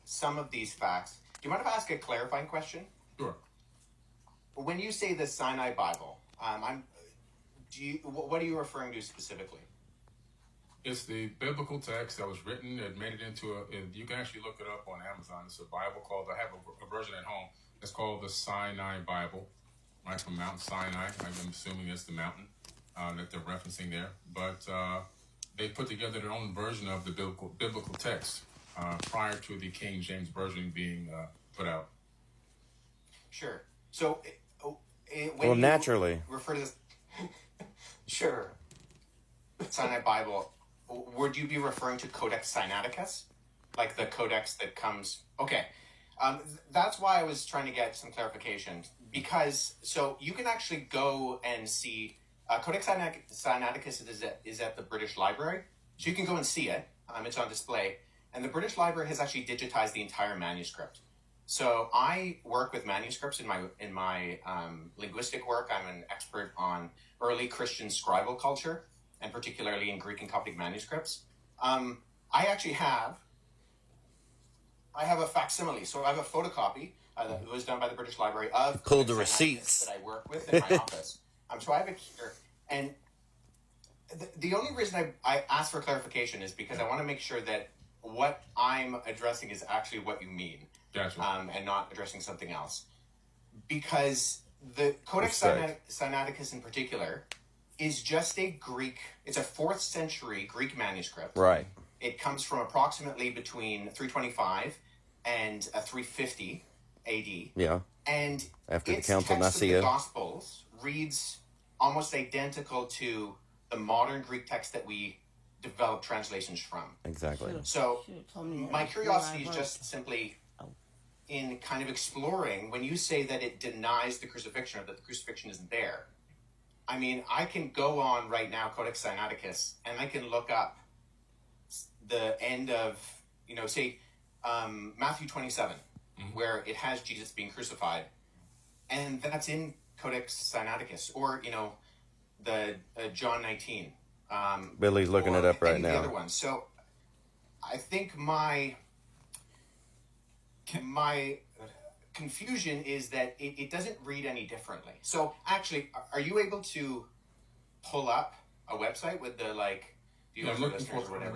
some of these facts. Do you mind if I ask a clarifying question? Sure. When you say the Sinai Bible, what are you referring to specifically? It's the biblical text that was written. It made it into you can actually look it up on Amazon. It's a Bible called, I have a version at home. It's called the Sinai Bible, right, from Mount Sinai. I'm assuming it's the mountain that they're referencing there. But they put together their own version of the biblical text prior to the King James Version being put out. Sure. So, well, naturally. Refer to this. Sure. Sinai Bible. Would you be referring to Codex Sinaiticus? Like the codex that comes... Okay. That's why I was trying to get some clarification. Because, so you can actually go and see... Codex Sinaiticus is at the British Library. So you can go and see it. It's on display. And the British Library has actually digitized the entire manuscript. So I work with manuscripts in my linguistic work. I'm an expert on early Christian scribal culture, and particularly in Greek and Coptic manuscripts. I actually have a facsimile. So I have a photocopy that was done by the British Library of pull the receipts that I work with in my office. So I have it here. And the only reason I ask for clarification is because I want to make sure that what I'm addressing is actually what you mean. Gotcha. And not addressing something else. Because the Codex Sinaiticus in particular is just it's a 4th century Greek manuscript. Right. It comes from approximately between 325 and 350 AD. Yeah. And after the text Council of Nicaea, of the Gospels reads almost identical to the modern Greek text that we develop translations from. Exactly. So my curiosity is just simply in kind of exploring when you say that it denies the crucifixion or that the crucifixion isn't there. I mean, I can go on right now, Codex Sinaiticus, and I can look up the end of, say, Matthew 27, where it has Jesus being crucified. And that's in Codex Sinaiticus. Or, the John 19. Billy's looking it up right now. The other ones. So I think my confusion is that it doesn't read any differently. So actually, are you able to pull up a website with the I'm looking for it right now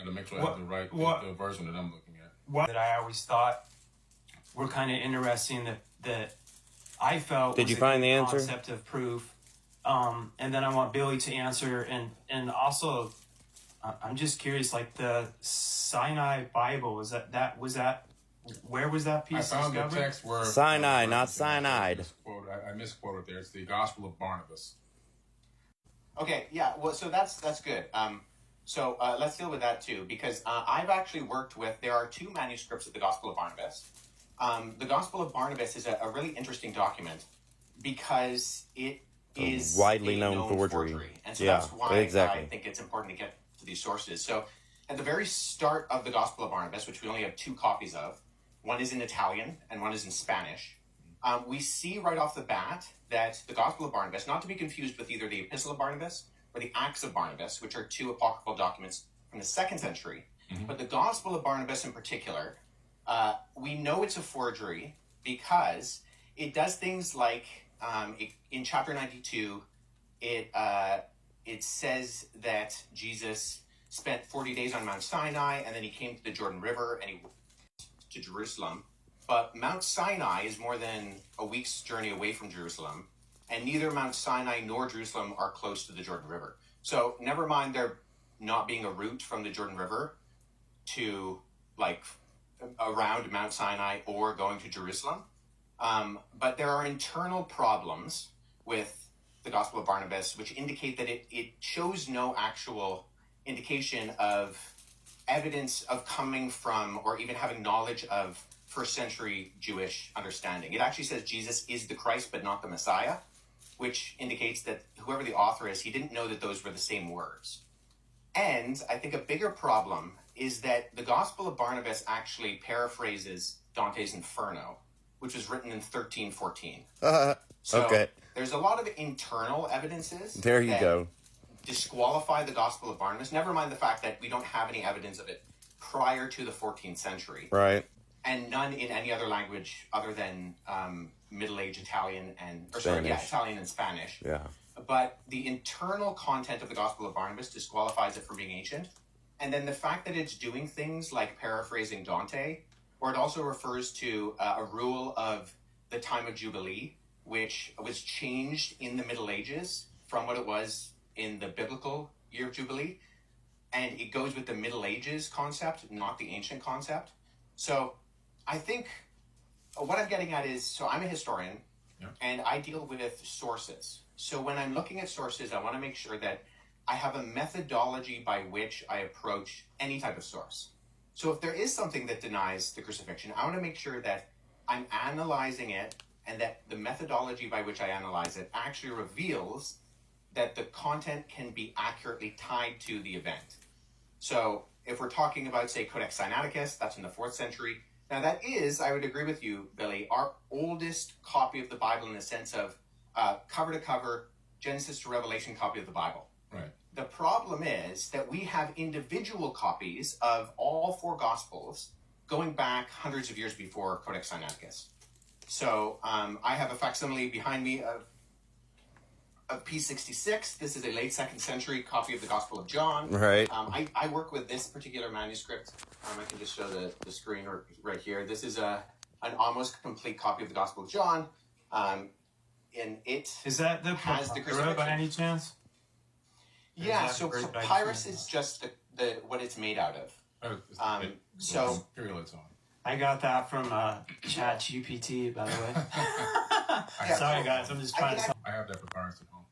to make sure I have the right the version that I'm looking at. That I always thought were kind of interesting that I felt Did was you a find good the answer? Concept of proof. And then I want Billy to answer, and also I'm just curious, like the Sinai Bible, where was that piece I found discovered? the text where Sinai, not cyanide. I misquoted there. It's the Gospel of Barnabas. Okay, yeah. Well, so that's good. So let's deal with that too, because I've actually worked with. There are 2 manuscripts of the Gospel of Barnabas. The Gospel of Barnabas is a really interesting document because it is widely a known forgery. And so Yeah, that's why exactly. I think it's important to get to these sources. So at the very start of the Gospel of Barnabas, which we only have 2 copies of, one is in Italian and one is in Spanish, we see right off the bat that the Gospel of Barnabas, not to be confused with either the Epistle of Barnabas or the Acts of Barnabas, which are 2 apocryphal documents from the 2nd century, but the Gospel of Barnabas in particular, we know it's a forgery because it does things like, in chapter 92, it says that Jesus spent 40 days on Mount Sinai, and then he came to the Jordan River, and he went to Jerusalem. But Mount Sinai is more than a week's journey away from Jerusalem, and neither Mount Sinai nor Jerusalem are close to the Jordan River. So never mind there not being a route from the Jordan River to, around Mount Sinai or going to Jerusalem. But there are internal problems with the Gospel of Barnabas, which indicate that it shows no actual indication of evidence of coming from or even having knowledge of first century Jewish understanding. It actually says Jesus is the Christ, but not the Messiah, which indicates that whoever the author is, he didn't know that those were the same words. And I think a bigger problem is that the Gospel of Barnabas actually paraphrases Dante's Inferno, which was written in 1314. So okay. There's a lot of internal evidences. There you go. Disqualify the Gospel of Barnabas. Never mind the fact that we don't have any evidence of it prior to the 14th century, Right. and none in any other language other than Middle Age Italian Spanish. Italian and Spanish. Yeah. But the internal content of the Gospel of Barnabas disqualifies it from being ancient. And then the fact that it's doing things like paraphrasing Dante, or it also refers to a rule of the time of Jubilee, which was changed in the Middle Ages from what it was in the biblical year of Jubilee. And it goes with the Middle Ages concept, not the ancient concept. So I think what I'm getting at is, so I'm a historian, and I deal with sources. So when I'm looking at sources, I want to make sure that I have a methodology by which I approach any type of source. So if there is something that denies the crucifixion, I want to make sure that I'm analyzing it, and that the methodology by which I analyze it actually reveals that the content can be accurately tied to the event. So if we're talking about, say, Codex Sinaiticus, that's in the 4th century. Now that is, I would agree with you, Billy, our oldest copy of the Bible in the sense of cover to cover, Genesis to Revelation copy of the Bible. Right. The problem is that we have individual copies of all 4 Gospels going back hundreds of years before Codex Sinaiticus. So I have a facsimile behind me of P66. This is a late 2nd century copy of the Gospel of John. Right. I work with this particular manuscript. I can just show the screen right here. This is an almost complete copy of the Gospel of John. And it Is that the has the papyrus crucifixion. by any chance? Yeah, Is that so great by papyrus chance? is just the what it's made out of. So Imperial it's on. I got that from Chat GPT, by the way. Yeah. Sorry, guys. I'm just trying to. I have that papyrus at home.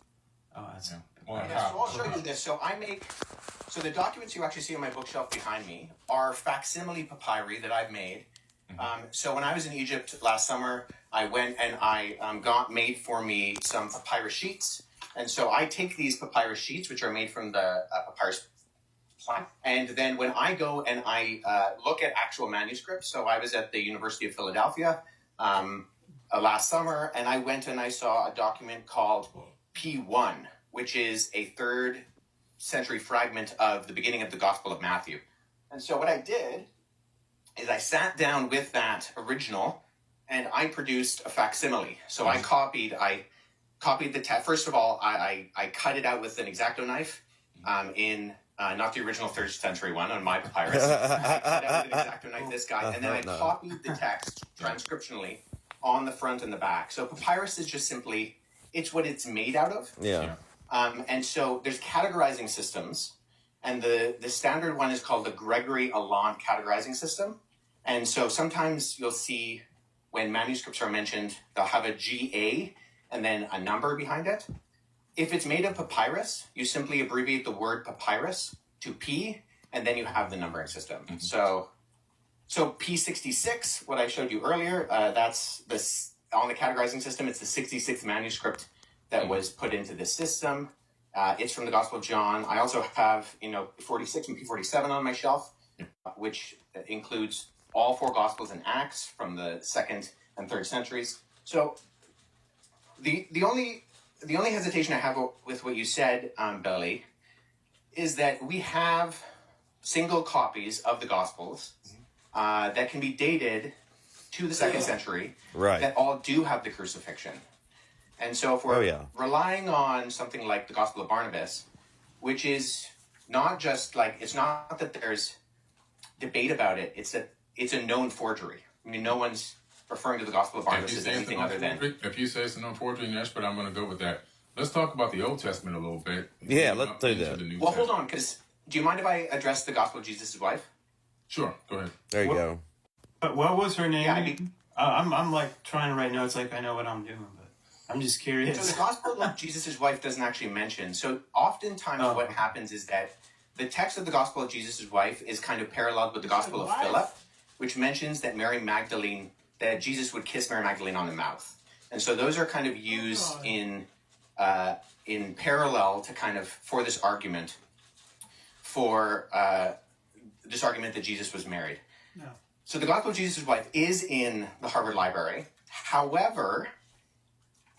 Oh, that's. Yeah. Well, Yeah, so I'll show you this. So the documents you actually see on my bookshelf behind me are facsimile papyri that I've made. So when I was in Egypt last summer, I went and I made for me some papyrus sheets. And so I take these papyrus sheets, which are made from the papyrus plant, and then when I go and I look at actual manuscripts, so I was at the University of Philadelphia last summer, and I went and I saw a document called P1, which is a 3rd century fragment of the beginning of the Gospel of Matthew. And so what I did is I sat down with that original and I produced a facsimile. So I copied the text. First of all, I cut it out with an X-Acto knife in not the original 3rd century one on my papyrus. I cut out with an X-Acto knife this guy, and then I copied the text transcriptionally on the front and the back. So papyrus is just simply, it's what it's made out of. Yeah. And so there's categorizing systems, and the standard one is called the Gregory alot categorizing system. And so sometimes you'll see when manuscripts are mentioned, they'll have a GA and then a number behind it. If it's made of papyrus, you simply abbreviate the word papyrus to P, and then you have the numbering system. Mm-hmm. So P66, what I showed you earlier, that's this on the categorizing system. It's the 66th manuscript that was put into this system. It's from the Gospel of John. I also have 46 and P47 on my shelf, which includes all 4 Gospels and Acts from the 2nd and 3rd centuries. So the only hesitation I have with what you said, Billy, is that we have single copies of the Gospels that can be dated to the 2nd century, Right. that all do have the crucifixion. And so if we're relying on something like the Gospel of Barnabas, which is not just like, it's not that there's debate about it, it's that it's a known forgery. I mean, no one's referring to the Gospel of Barnabas as anything other than... If you say it's a known forgery, yes, but I'm going to go with that. Let's talk about the Old Testament a little bit. Yeah, let's do Into that. the New Well, hold Testament. on, because do you mind if I address the Gospel of Jesus' wife? Sure, go ahead. There you What- go. But what was her name? Yeah, I mean- I'm like trying to write notes, like I know what I'm doing, but I'm just So curious. the Gospel of Jesus' wife doesn't actually mention. So oftentimes Oh. what happens is that the text of the Gospel of Jesus' wife is kind of paralleled with the Gospel of Philip, which mentions that that Jesus would kiss Mary Magdalene on the mouth. And so those are kind of used in parallel to kind of, for this argument, that Jesus was married. No. So the Gospel of Jesus' wife is in the Harvard Library. However,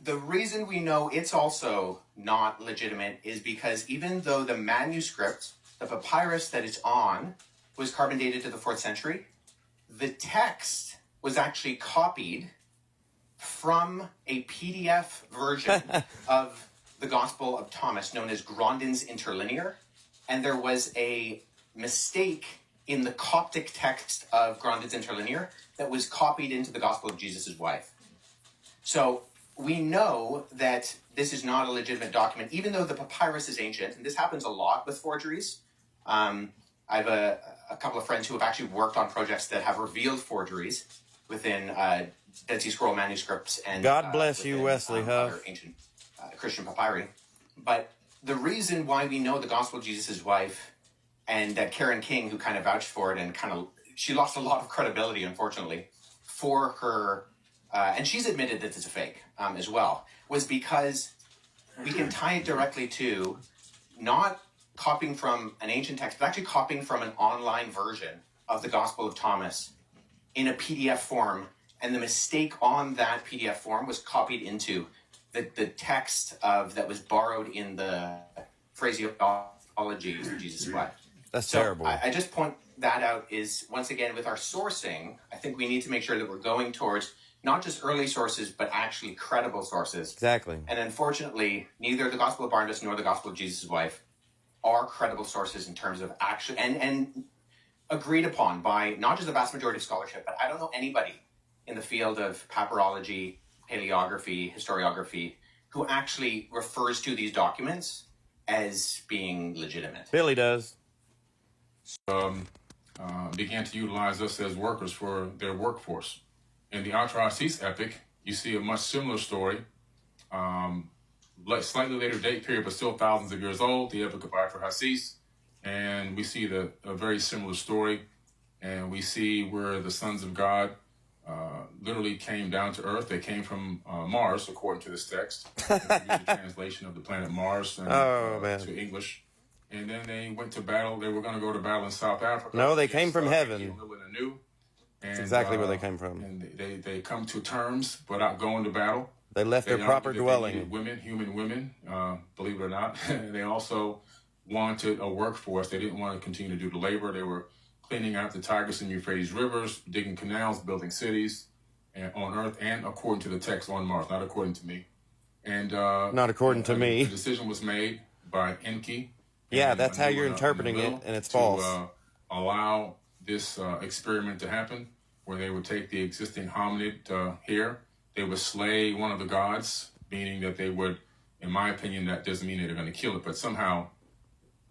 the reason we know it's also not legitimate is because even though the manuscript, the papyrus that it's on, was carbon dated to the 4th century. The text was actually copied from a PDF version of the Gospel of Thomas known as Grondin's Interlinear. And there was a mistake in the Coptic text of Grondin's Interlinear that was copied into the Gospel of Jesus' wife. So we know that this is not a legitimate document, even though the papyrus is ancient, and this happens a lot with forgeries. I have a couple of friends who have actually worked on projects that have revealed forgeries within Dead Sea Scroll manuscripts and God bless you, within, Wesley Huff. other ancient Christian papyri. But the reason why we know the Gospel of Jesus' wife and Karen King, who kind of vouched for it and she lost a lot of credibility, unfortunately, for her, and she's admitted that it's a fake as well, was because we can tie it directly to not copying from an ancient text, but actually copying from an online version of the Gospel of Thomas in a PDF form. And the mistake on that PDF form was copied into the text that was borrowed in the phraseology of Jesus' wife. That's So terrible. I just point that out is, once again, with our sourcing, I think we need to make sure that we're going towards not just early sources, but actually credible sources. Exactly. And unfortunately, neither the Gospel of Barnabas nor the Gospel of Jesus' wife are credible sources in terms of actually, and agreed upon by not just the vast majority of scholarship, but I don't know anybody in the field of papyrology, paleography, historiography, who actually refers to these documents as being legitimate. Billy does. Began to utilize us as workers for their workforce. In the Atrahasis epic, you see a much similar story, slightly later date period, but still thousands of years old, the epic of Atrahasis. And we see a very similar story, and we see where the sons of God literally came down to earth. They came from Mars, according to this text. The translation of the planet Mars to English. And then they went to battle. They were going to go to battle in South Africa. No, they came from heaven. That's exactly where they came from. And they come to terms without going to battle. They left their proper dwelling. Human women, believe it or not. They also wanted a workforce. They didn't want to continue to do the labor. They were cleaning out the Tigris and Euphrates rivers, digging canals, building cities on Earth, and according to the text on Mars, not according to me. And not according to me. The decision was made by Enki. Yeah, that's how you're interpreting it, and it's false. Allow this experiment to happen, where they would take the existing hominid here. They would slay one of the gods, meaning that they would, in my opinion, that doesn't mean they're going to kill it, but somehow,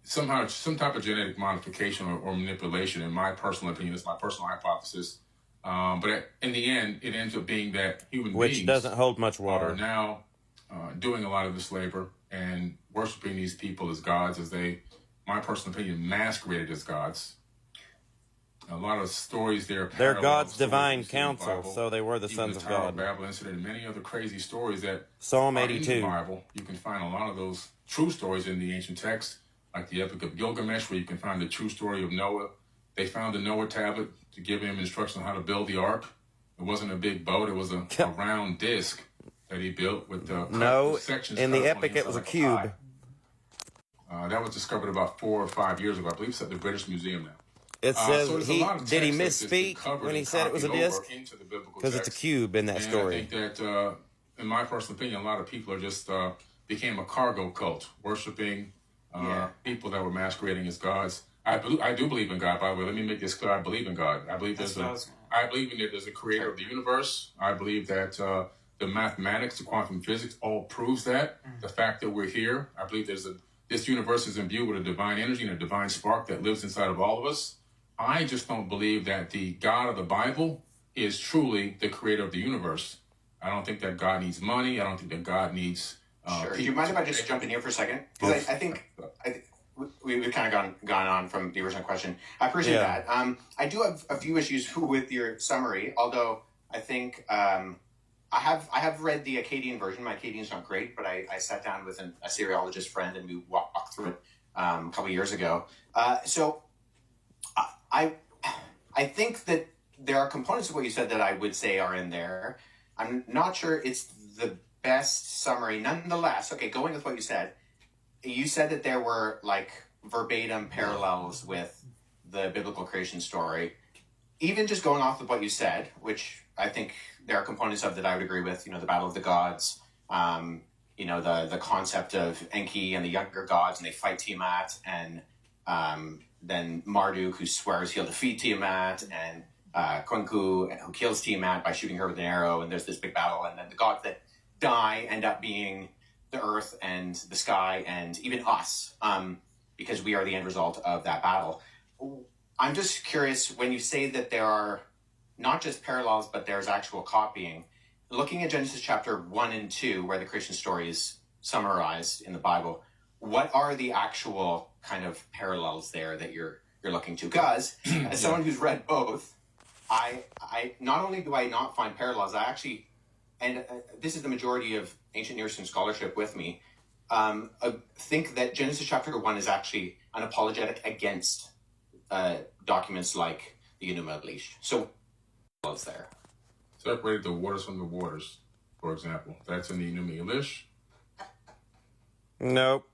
some type of genetic modification or manipulation, in my personal opinion, it's my personal hypothesis. But in the end, it ends up being that human beings, which doesn't hold much water, are now doing a lot of this labor and worshiping these people as gods, as they, my personal opinion, masqueraded as gods. A lot of stories there. They're God's divine counsel, so they were the sons of God. Babel incident and many other crazy stories that Psalm are 82. in the Bible. You can find a lot of those true stories in the ancient text, like the Epic of Gilgamesh, where you can find the true story of Noah. They found the Noah tablet to give him instructions on how to build the ark. It wasn't a big boat; it was a round disc that he built with the sections. In the epic, it was a cube. That was discovered about 4 or 5 years ago. I believe it's at the British Museum now. It says did he text misspeak when he said it was a disc? Because it's a cube in that story. I think that, in my personal opinion, a lot of people are just became a cargo cult, worshiping people that were masquerading as gods. I do believe in God, by the way. Let me make this clear. I believe in God. I believe there's a creator of the universe. I believe that the mathematics, the quantum physics, all proves that. The fact that we're here, I believe this universe is imbued with a divine energy and a divine spark that lives inside of all of us. I just don't believe that the God of the Bible is truly the creator of the universe. I don't think that God needs money. I don't think that God needs... Sure. Do you mind if I just jump in here for a second? Because I think we've kind of gone on from the original question. I appreciate that. I do have a few issues with your summary, although I think I have read the Akkadian version. My Akkadian's not great, but I sat down with a Syriologist friend and we walked through it a couple of years ago. So I think that there are components of what you said that I would say are in there. I'm not sure it's the best summary. Nonetheless, okay, going with what you said that there were like verbatim parallels with the biblical creation story, even just going off of what you said, which I think there are components of that I would agree with, the battle of the gods, the concept of Enki and the younger gods, and they fight Tiamat, and then Marduk, who swears he'll defeat Tiamat, and Kunku, who kills Tiamat by shooting her with an arrow, and there's this big battle, and then the gods that die end up being the earth and the sky and even us, because we are the end result of that battle. I'm just curious, when you say that there are not just parallels, but there's actual copying, looking at Genesis chapter 1 and 2, where the creation story is summarized in the Bible, what are the actual kind of parallels there that you're looking to? Because as someone who's read both, I not only do I not find parallels, I actually, and this is the majority of ancient Near Eastern scholarship with me, think that Genesis chapter 1 is actually an apologetic against documents like the Enuma Elish. So, what's there? Separated the waters from the waters, for example. That's in the Enuma Elish. Nope.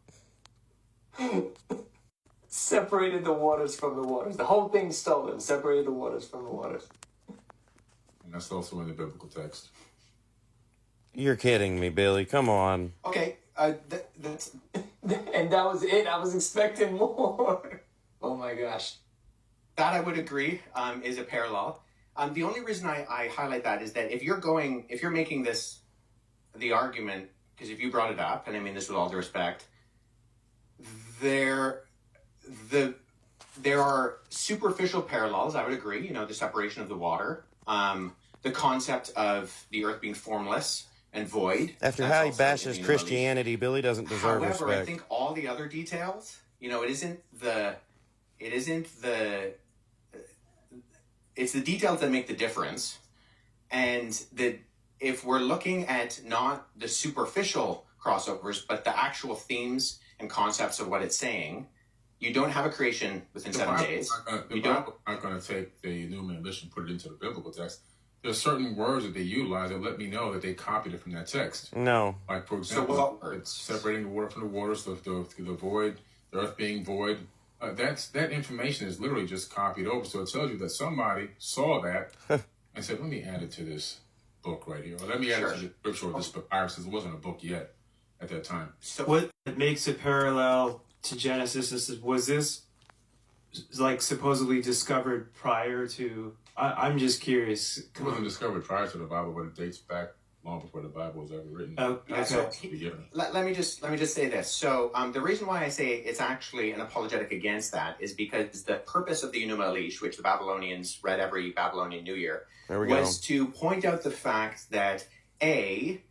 Separated the waters from the waters. The whole thing stolen. Separated the waters from the waters. And that's also in the biblical text. You're kidding me, Billy. Come on. Okay, that's... And that was it. I was expecting more. Oh my gosh. That I would agree is a parallel. The only reason I highlight that is that if you're making this the argument, because if you brought it up, and I mean this with all due respect, there are superficial parallels. I would agree. The separation of the water, the concept of the earth being formless and void. After how he bashes Christianity, Billy doesn't deserve respect. However, I think all the other details, it's the details that make the difference. And that if we're looking at not the superficial crossovers, but the actual themes and concepts of what it's saying, you don't have a creation within 7 days. The Bible not going to take the Enuma Elish and put it into the biblical text. There's certain words that they utilize that let me know that they copied it from that text. No. Like, for example, it's separating the water from the waters, the void, the earth being void. That information is literally just copied over. So it tells you that somebody saw that and said, let me add it to this book right here. Or let me add it to the scripture or this papyrus, because it wasn't a book yet at that time. So what makes it parallel to Genesis is, was this like supposedly discovered prior to... I'm just curious. It wasn't discovered prior to the Bible, but it dates back long before the Bible was ever written. Okay. So let me just say this. So the reason why I say it's actually an apologetic against that is because the purpose of the Enuma Elish, which the Babylonians read every Babylonian New Year, was to point out the fact that the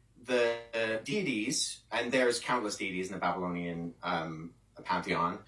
deities, and there's countless deities in the Babylonian pantheon,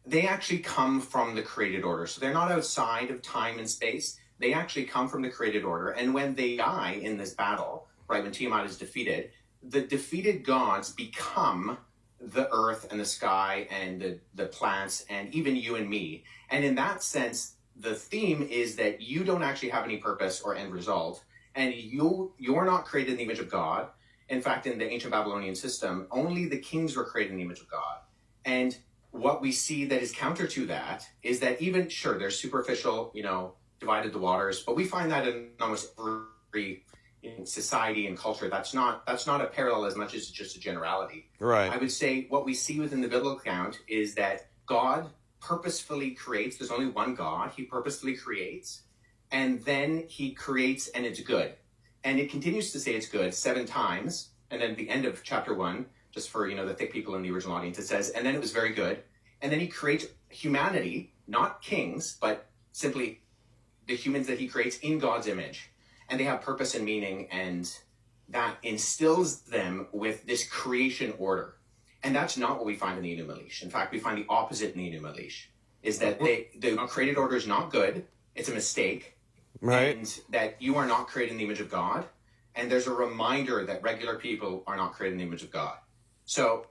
they actually come from the created order. So they're not outside of time and space. They actually come from the created order. And when they die in this battle, right, when Tiamat is defeated, the defeated gods become the earth and the sky and the plants and even you and me. And in that sense, the theme is that you don't actually have any purpose or end result. And you're not created in the image of God. In fact, in the ancient Babylonian system, only the kings were created in the image of God. And what we see that is counter to that is that even, sure, there's superficial, divided the waters, but we find that in almost every society and culture. That's not a parallel as much as it's just a generality. Right. I would say what we see within the biblical account is that God purposefully creates. There's only one God. He purposefully creates, and then he creates, and it's good. And it continues to say it's good 7 times. And then at the end of chapter 1, just for, the thick people in the original audience, it says, and then it was very good. And then he creates humanity, not kings, but simply the humans that he creates in God's image. And they have purpose and meaning, and that instills them with this creation order. And that's not what we find in the Enuma Elish. In fact, we find the opposite in the Enuma Elish, is that the created order is not good. It's a mistake. Right. And that you are not created in the image of God. And there's a reminder that regular people are not created in the image of God. So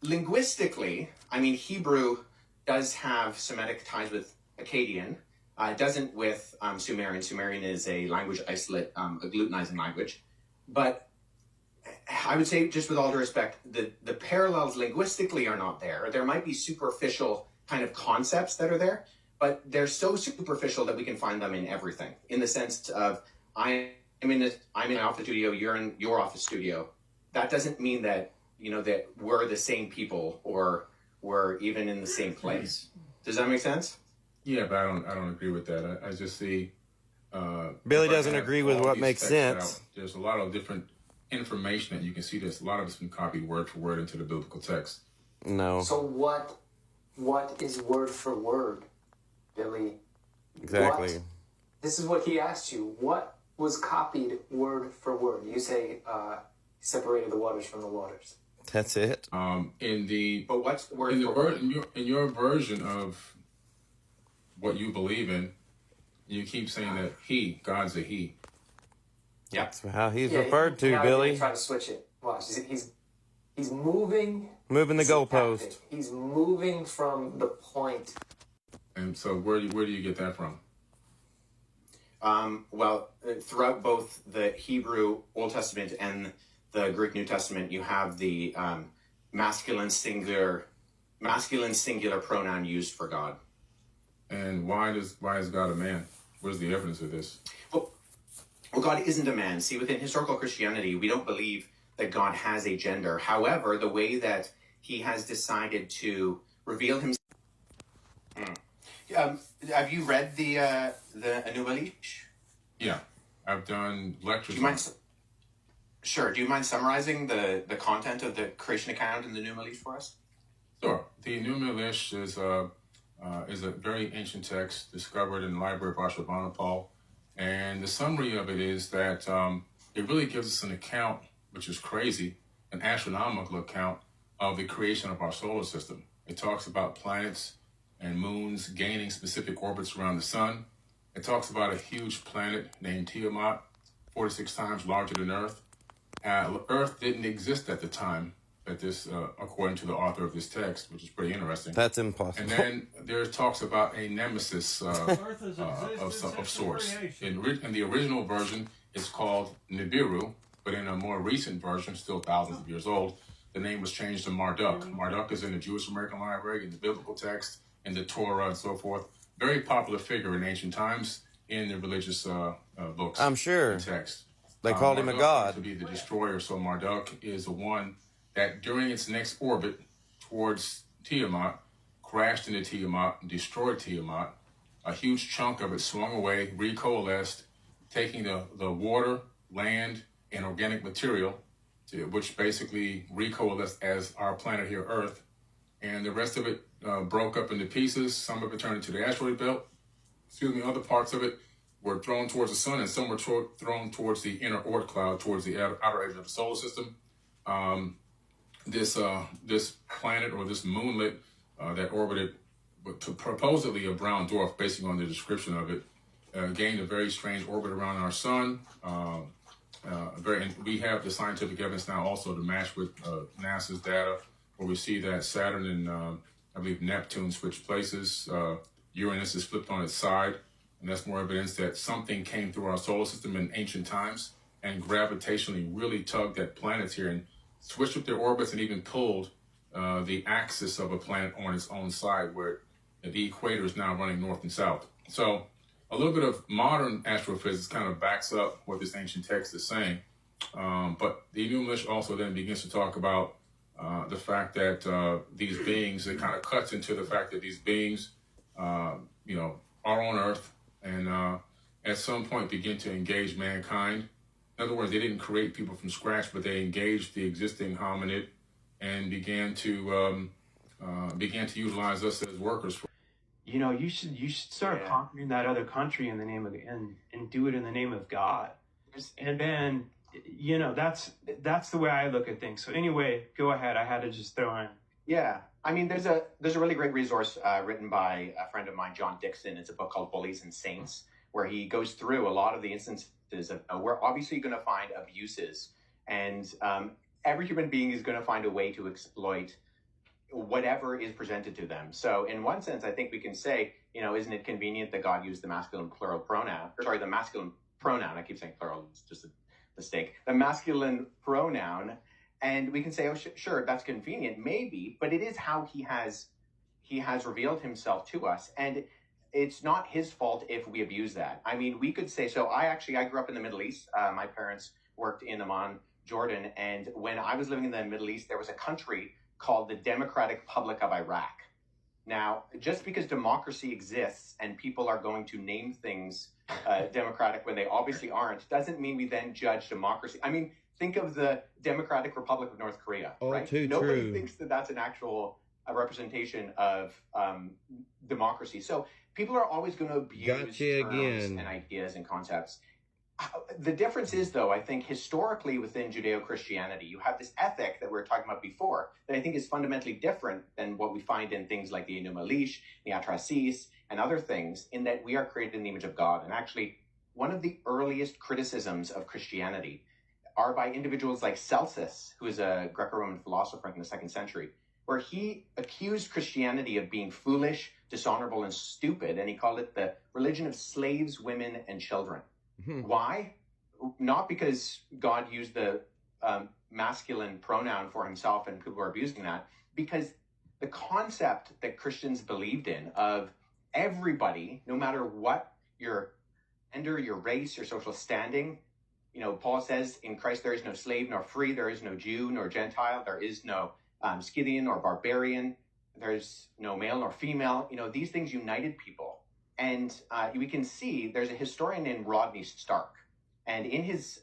linguistically, Hebrew does have Semitic ties with Akkadian. It doesn't with Sumerian. Sumerian is a language isolate, a glutenizing language. But I would say, just with all due respect, the parallels linguistically are not there. There might be superficial kind of concepts that are there, but they're so superficial that we can find them in everything. In the sense of I'm in an office studio, you're in your office studio. That doesn't mean that that we're the same people or we're even in the same place. Does that make sense? Yeah, but I don't agree with that. I just see. Billy doesn't agree with what makes sense. There's a lot of different information that you can see. There's a lot of it's been copied word for word into the biblical text. No. So what is word for word, Billy? Exactly. This is what he asked you. What was copied word for word? You say separated the waters from the waters. That's it. But what's word in for word? In your version of what you believe in, you keep saying that God's a he. Yeah. That's how he's referred to, now Billy. He's trying to switch it. Watch. He's moving the goalpost. He's moving from the point. And so where do you get that from? Well, throughout both the Hebrew Old Testament and the Greek New Testament, you have the masculine singular pronoun used for God. And why is God a man? Where's the evidence of this? Well, God isn't a man. See, within historical Christianity, we don't believe that God has a gender. However, the way that he has decided to reveal himself. Have you read the Anubali? Yeah, I've done lectures. Do you mind? Sure. Do you mind summarizing the content of the creation account in the Anubali for us? Sure. The Anubali is a very ancient text discovered in the Library of Ashurbanipal, and the summary of it is that it really gives us an account, which is crazy, an astronomical account of the creation of our solar system. It talks about planets and moons gaining specific orbits around the sun. It talks about a huge planet named Tiamat, 46 times larger than Earth. Earth didn't exist at the time that this, according to the author of this text, which is pretty interesting. That's impossible. And then there talks about a nemesis of sorts. In the original version, it's called Nibiru, but in a more recent version, still thousands of years old, the name was changed to Marduk. Marduk is in the Jewish American Library, in the biblical text, in the Torah, and so forth. Very popular figure in ancient times in the religious books. I'm sure. And text. They called him a god. To be the destroyer. So Marduk is the one that during its next orbit towards Tiamat, crashed into Tiamat, destroyed Tiamat. A huge chunk of it swung away, recoalesced, taking the water, land, and organic material, which basically recoalesced as our planet here, Earth. And the rest of it broke up into pieces. Some of it turned into the asteroid belt. Other parts of it were thrown towards the sun, and some were thrown towards the inner Oort cloud, towards the outer edge of the solar system. This planet, or this moonlet that orbited, supposedly a brown dwarf, based on the description of it, gained a very strange orbit around our sun. And we have the scientific evidence now also to match with NASA's data, where we see that Saturn and I believe Neptune switched places. Uranus is flipped on its side, and that's more evidence that something came through our solar system in ancient times and gravitationally really tugged at planets here and switched up their orbits and even pulled the axis of a planet on its own side, where the equator is now running north and south. So a little bit of modern astrophysics kind of backs up what this ancient text is saying. But the English also then begins to talk about the fact that these beings, it kind of cuts into the fact that these beings, are on Earth and at some point begin to engage mankind. In other words, they didn't create people from scratch, but they engaged the existing hominid and began to utilize us as workers. You should start conquering that other country in the name of and do it in the name of God. And then that's the way I look at things. So anyway, go ahead. I had to just throw in. Yeah, I mean, there's a really great resource written by a friend of mine, John Dixon. It's a book called Bullies and Saints, where he goes through a lot of the instances of where obviously you're going to find abuses, and every human being is going to find a way to exploit whatever is presented to them. So in one sense, I think we can say, isn't it convenient that God used the masculine pronoun? I keep saying plural, it's just a mistake. The masculine pronoun. And we can say, sure, that's convenient, maybe, but it is how he has revealed himself to us. And it's not his fault if we abuse that. I mean, we could say, so I grew up in the Middle East. My parents worked in Amman, Jordan. And when I was living in the Middle East, there was a country called the Democratic Republic of Iraq. Now, just because democracy exists and people are going to name things democratic when they obviously aren't, doesn't mean we then judge democracy. I mean, think of the Democratic Republic of North Korea, right? Nobody thinks that that's an actual representation of democracy. So people are always going to abuse terms and ideas and concepts. The difference is, though, I think historically within Judeo-Christianity, you have this ethic that we were talking about before that I think is fundamentally different than what we find in things like the Enuma Elish, the Atrasis, and other things, in that we are created in the image of God. And actually, one of the earliest criticisms of Christianity are by individuals like Celsus, who is a Greco-Roman philosopher in the 2nd century, where he accused Christianity of being foolish, dishonorable, and stupid, and he called it the religion of slaves, women, and children. Why? Not because God used the masculine pronoun for himself and people were abusing that, because the concept that Christians believed in of everybody, no matter what your gender, your race, your social standing, Paul says in Christ there is no slave nor free, there is no Jew nor Gentile, there is no Scythian or barbarian, there's no male nor female. These things united people. And we can see there's a historian named Rodney Stark. And in his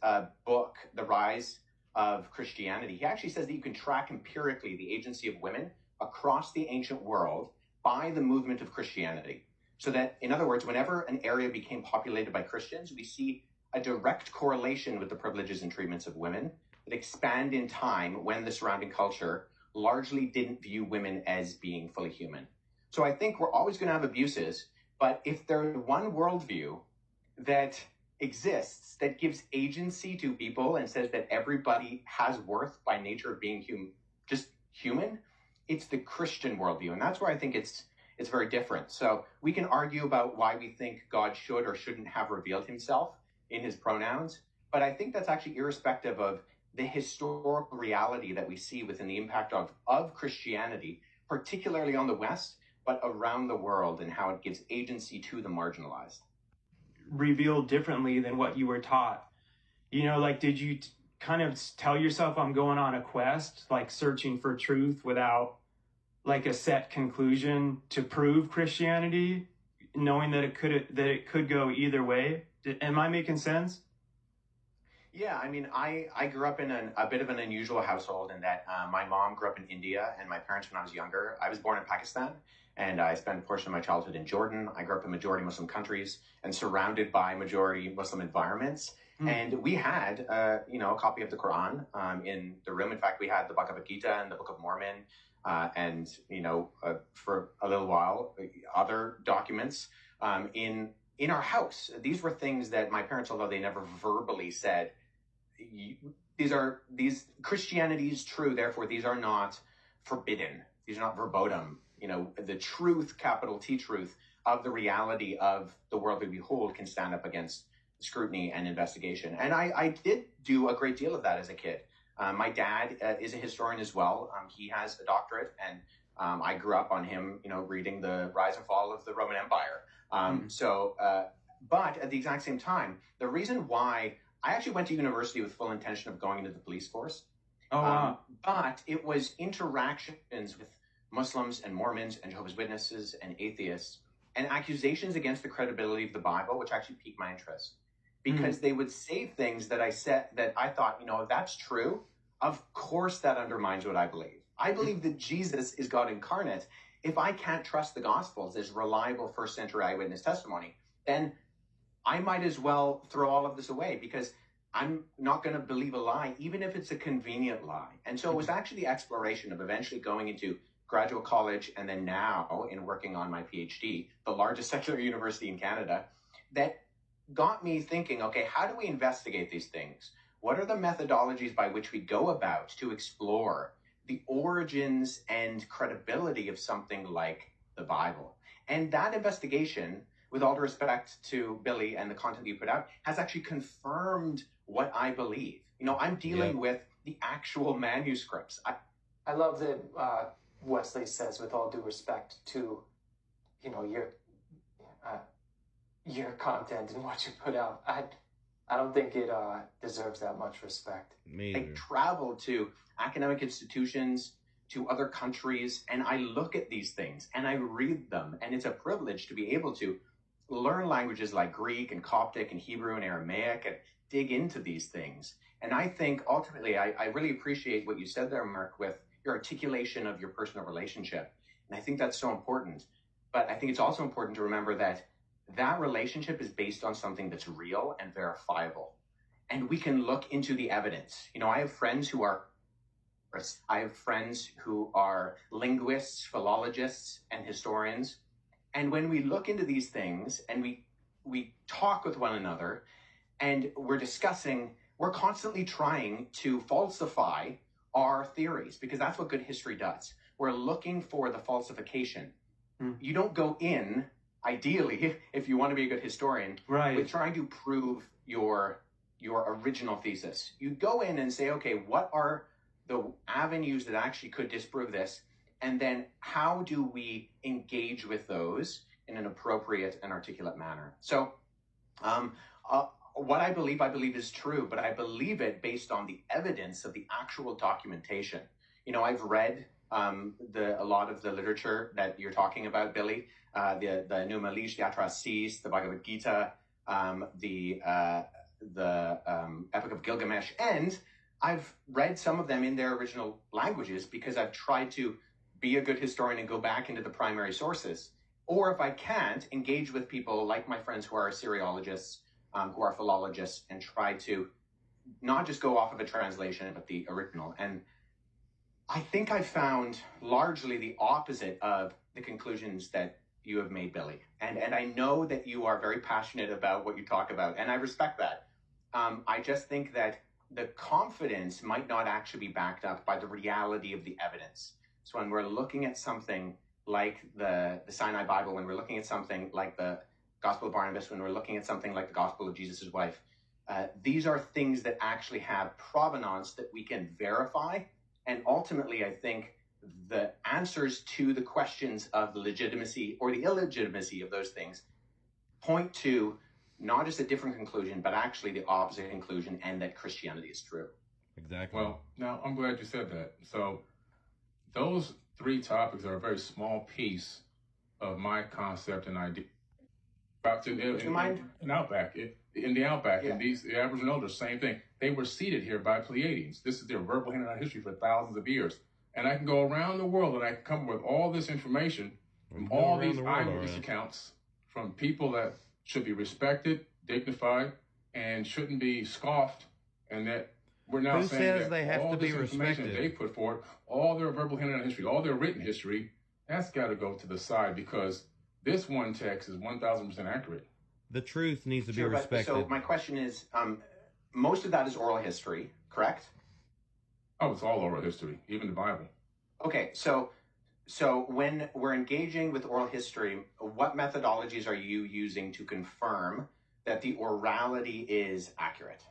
book, The Rise of Christianity, he actually says that you can track empirically the agency of women across the ancient world by the movement of Christianity. So that, in other words, whenever an area became populated by Christians, we see a direct correlation with the privileges and treatments of women that expand in time when the surrounding culture largely didn't view women as being fully human. So I think we're always going to have abuses. But if there's one worldview that exists that gives agency to people and says that everybody has worth by nature of being just human, it's the Christian worldview. And that's where I think it's very different. So we can argue about why we think God should or shouldn't have revealed himself in his pronouns. But I think that's actually irrespective of the historical reality that we see within the impact of Christianity, particularly on the West, but around the world, and how it gives agency to the marginalized. Revealed differently than what you were taught. Did you kind of tell yourself, I'm going on a quest, like searching for truth without like a set conclusion to prove Christianity, knowing that it could go either way? Am I making sense? Yeah, I mean, I grew up in a bit of an unusual household in that my mom grew up in India, and my parents, when I was younger, I was born in Pakistan. And I spent a portion of my childhood in Jordan. I grew up in majority Muslim countries and surrounded by majority Muslim environments. And we had, a copy of the Quran in the room. In fact, we had the Bhagavad Gita and the Book of Mormon, and for a little while, other documents in our house. These were things that my parents, although they never verbally said, these Christianity is true, therefore these are not forbidden. These are not verbotim. The truth, capital T truth, of the reality of the world we behold can stand up against scrutiny and investigation. And I did do a great deal of that as a kid. My dad is a historian as well. He has a doctorate, and I grew up on him, reading the rise and fall of the Roman Empire. But at the exact same time, the reason why I actually went to university with full intention of going into the police force. But it was interactions with Muslims and Mormons and Jehovah's Witnesses and atheists and accusations against the credibility of the Bible, which actually piqued my interest, because they would say things that I thought, if that's true, of course that undermines what I believe. I believe that Jesus is God incarnate. If I can't trust the Gospels as reliable first century eyewitness testimony, then I might as well throw all of this away, because I'm not going to believe a lie, even if it's a convenient lie. And so it was actually the exploration of eventually going into graduate college, and then now in working on my PhD, the largest secular university in Canada, that got me thinking, okay, how do we investigate these things? What are the methodologies by which we go about to explore the origins and credibility of something like the Bible? And that investigation, with all due respect to Billy and the content you put out, has actually confirmed what I believe. I'm dealing with the actual manuscripts. I love that Wesley says, with all due respect to, your content and what you put out. I don't think it deserves that much respect. Me I either. travel to academic institutions, to other countries, and I look at these things and I read them. And it's a privilege to be able to learn languages like Greek and Coptic and Hebrew and Aramaic and dig into these things. And I think ultimately, I really appreciate what you said there, Mark, with your articulation of your personal relationship. And I think that's so important. But I think it's also important to remember that that relationship is based on something that's real and verifiable. And we can look into the evidence. You know, I have friends who are linguists, philologists, and historians. And when we look into these things and we talk with one another and we're discussing, we're constantly trying to falsify our theories, because that's what good history does. We're looking for the falsification. You don't go in, ideally, if you want to be a good historian, with trying to prove your original thesis. You go in and say, okay, what are the avenues that actually could disprove this? And then how do we engage with those in an appropriate and articulate manner? So what I believe is true, but I believe it based on the evidence of the actual documentation. You know, I've read a lot of the literature that you're talking about, Billy, the Numa Lish, the Atrasis, the Bhagavad Gita, the Epic of Gilgamesh, and I've read some of them in their original languages because I've tried to be a good historian and go back into the primary sources. Or if I can't, engage with people like my friends who are Assyriologists, who are philologists, and try to not just go off of a translation, but the original. And I think I found largely the opposite of the conclusions that you have made, Billy. And I know that you are very passionate about what you talk about, and I respect that. I just think that the confidence might not actually be backed up by the reality of the evidence. So when we're looking at something like the Sinai Bible, when we're looking at something like the Gospel of Barnabas, when we're looking at something like the Gospel of Jesus' wife, these are things that actually have provenance that we can verify. And ultimately, I think the answers to the questions of the legitimacy or the illegitimacy of those things point to not just a different conclusion, but actually the opposite conclusion, and that Christianity is true. Exactly. Well, now I'm glad you said that. So those three topics are a very small piece of my concept and idea. In Outback, in the Outback, Yeah. and the Aboriginal elders, same thing. They were seated here by Pleiadians. This is their verbal handed out history for thousands of years. And I can go around the world and I can come with all this information from all these eyewitness accounts from people that should be respected, dignified, and shouldn't be scoffed. And that we're now Who saying says that they have all to be this information respected? they put forward, all their verbal handed out history, all their written history, that's got to go to the side, because this one text is 1,000% accurate. The truth needs to be Sure, but respected. so my question is, most of that is oral history, correct? Oh, it's all oral history, even the Bible. Okay, so when we're engaging with oral history, what methodologies are you using to confirm that the orality is accurate?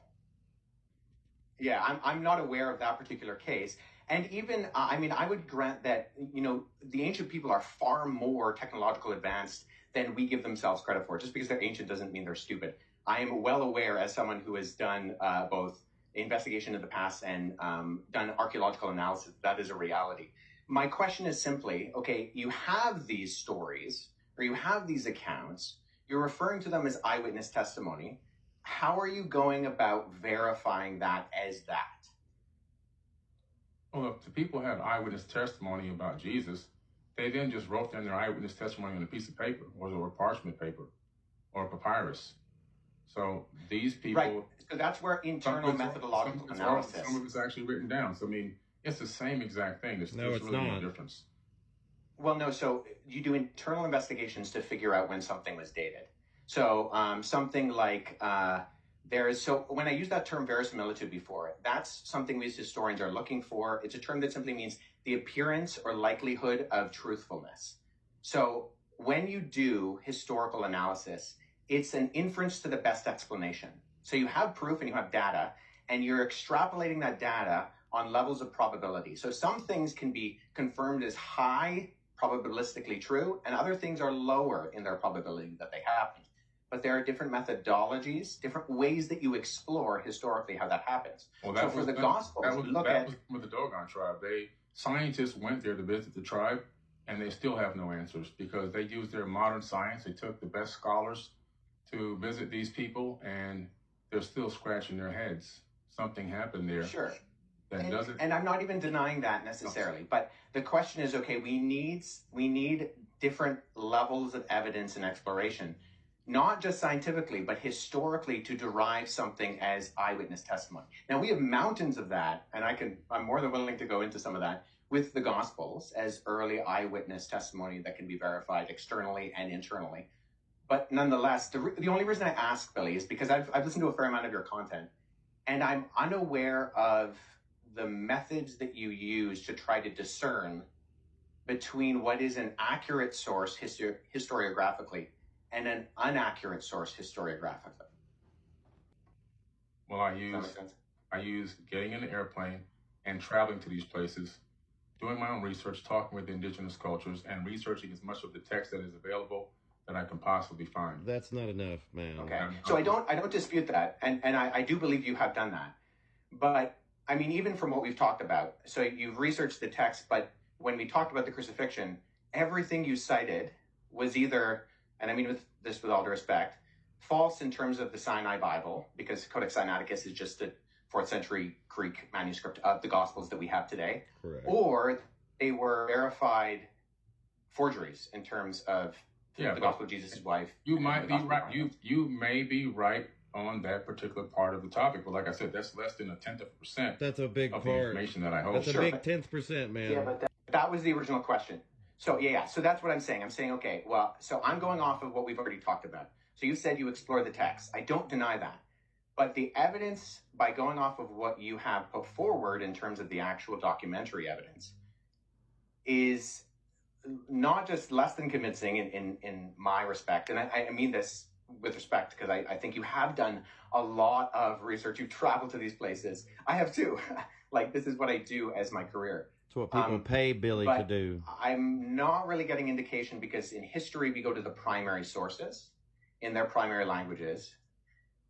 Yeah, I'm not aware of that particular case. And even, I would grant that, you know, the ancient people are far more technological advanced than we give themselves credit for. Just because they're ancient doesn't mean they're stupid. I am well aware, as someone who has done both investigation of the past and done archaeological analysis, that is a reality. My question is simply, okay, you have these stories, or you have these accounts, you're referring to them as eyewitness testimony. How are you going about verifying that as that? Well, if the people had eyewitness testimony about Jesus, they then just wrote down their eyewitness testimony on a piece of paper, or parchment paper, or papyrus. So these people... Right, so that's where internal methodological analysis... Some of it's actually written down. So, I mean, it's the same exact thing. There's really no difference. Well, no, so you do internal investigations to figure out when something was dated. So something like when I use that term verisimilitude before, that's something we as historians are looking for. It's a term that simply means the appearance or likelihood of truthfulness. So when you do historical analysis, it's an inference to the best explanation. So you have proof and you have data, and you're extrapolating that data on levels of probability. So some things can be confirmed as high probabilistically true, and other things are lower in their probability that they happened. But there are different methodologies, different ways that you explore historically how that happens. Well, so for the Gospels, that was with the Dogon tribe. Scientists went there to visit the tribe, and they still have no answers because they used their modern science. They took the best scholars to visit these people, and they're still scratching their heads. Something happened there. Sure. And I'm not even denying that necessarily, but the question is, okay, we need different levels of evidence and exploration, not just scientifically, but historically, to derive something as eyewitness testimony. Now, we have mountains of that, and I'm more than willing to go into some of that with the Gospels as early eyewitness testimony that can be verified externally and internally. But nonetheless, the only reason I ask, Billy, is because I've listened to a fair amount of your content, and I'm unaware of the methods that you use to try to discern between what is an accurate source historiographically and an inaccurate source historiographically. Well, I use getting in the airplane and traveling to these places, doing my own research, talking with indigenous cultures, and researching as much of the text that is available that I can possibly find. That's not enough, man. Okay. So I don't dispute that, and I do believe you have done that. But I mean, even from what we've talked about, so you've researched the text, but when we talked about the crucifixion, everything you cited was either, and I mean with all due respect, false in terms of the Sinai Bible, because Codex Sinaiticus is just a 4th century Greek manuscript of the Gospels that we have today. Correct. Or they were verified forgeries in terms of the Gospel of Jesus' wife. You might be right. You may be right on that particular part of the topic, but like I said, that's less than 0.1%. That's a big of part. The information that I hold. That's a big 10%, man. Yeah, but that was the original question. So so that's what I'm saying. I'm saying, okay, well, so I'm going off of what we've already talked about. So you said you explored the text. I don't deny that. But the evidence, by going off of what you have put forward in terms of the actual documentary evidence, is not just less than convincing in my respect. And I mean this with respect, because I think you have done a lot of research. You've traveled to these places. I have too. Like, this is what I do as my career. It's what people pay Billy to do. I'm not really getting indication, because in history, we go to the primary sources in their primary languages.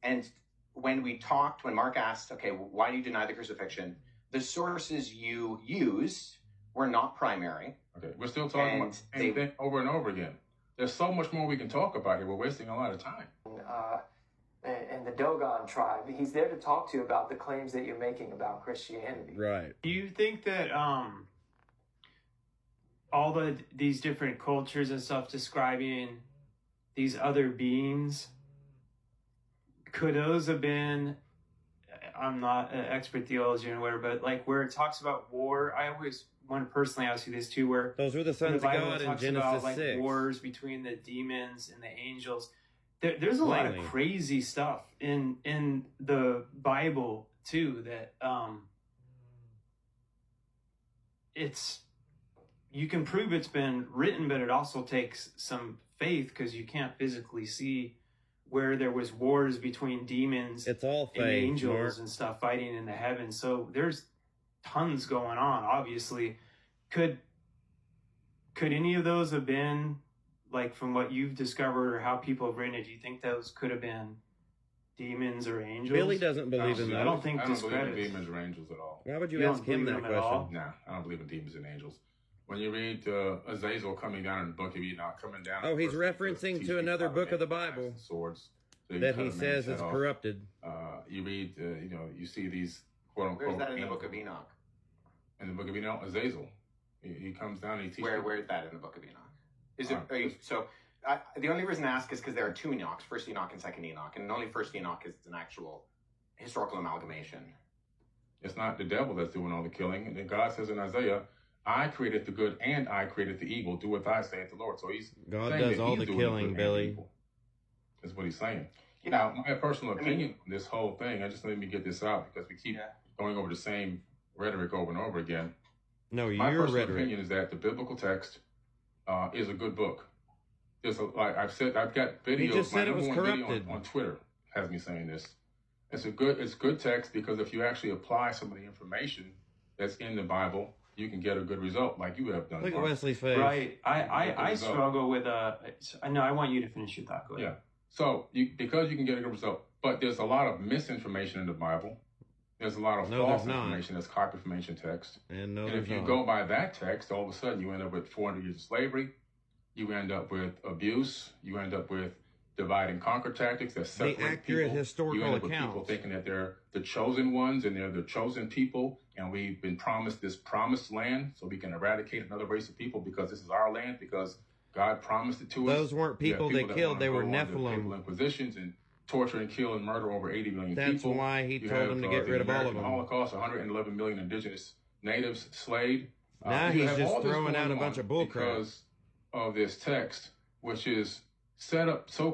And when Mark asked, okay, why do you deny the crucifixion? The sources you used were not primary. Okay, we're still talking about the same thing over and over again. There's so much more we can talk about here. We're wasting a lot of time. And the Dogon tribe, he's there to talk to you about the claims that you're making about Christianity. Right. Do you think that all these different cultures and stuff describing these other beings, could those have been, I'm not an expert theologian or whatever, but like where it talks about war, I always want to personally ask you this too, where those were the sons of God in Genesis about, like, 6. Wars between the demons and the angels. There's a lot of crazy stuff in the Bible too that you can prove it's been written, but it also takes some faith, because you can't physically see where there was wars between demons It's all faith, and angels Mark. and stuff fighting in the heavens. So there's tons going on, obviously. Could any of those have been, like, from what you've discovered or how people have written it, do you think those could have been demons or angels? Billy doesn't believe in that. I don't think I don't believe in discredits. demons or angels at all. Why would you You ask don't him believe that him at all? question? No, I don't believe in demons and angels. When you read Azazel coming down in the book of Enoch, coming down. Oh, he's referencing to another book of the Bible swords that he says is corrupted. You read, you see these quote unquote. Where's that in the book of Enoch? In the book of Enoch, Azazel. He comes down and he teaches. Where is that in the book of Enoch? Is it the only reason I ask is because there are two Enochs, first Enoch and second Enoch, and only first Enoch is an actual historical amalgamation. It's not the devil that's doing all the killing. And God says in Isaiah, I created the good and I created the evil. Do what I say at the Lord. So God does all the killing, Billy. That's what he's saying. Yeah. Now, my personal opinion on this whole thing, I just let me get this out because we keep going over the same rhetoric over and over again. No, My your personal rhetoric. opinion is that the biblical text is a good book. Like I've said, I've got videos. You just said my it was number one video corrupted. on Twitter has me saying this. It's good text because if you actually apply some of the information that's in the Bible you can get a good result like you have done. Look at Mark. Wesley's face. Right. I struggle with no, I want you to finish your thought. Go ahead. Yeah. So because you can get a good result, but there's a lot of misinformation in the Bible. There's a lot of false information that's copied from ancient text. And if you go by that text, all of a sudden you end up with 400 years of slavery. You end up with abuse. You end up with divide and conquer tactics that separate the accurate people. historical You end up with accounts. people thinking that they're the chosen ones and they're the chosen people, and we've been promised this promised land so we can eradicate another race of people because this is our land, because God promised it to us. Those weren't people they killed. They were Nephilim. Papal inquisitions and torture and kill and murder over 80 million That's people. why he told them to get rid of all of them. Holocaust, 111 million indigenous natives slayed. Now he's just throwing out a bunch of bullcrap because of this text, which is set up so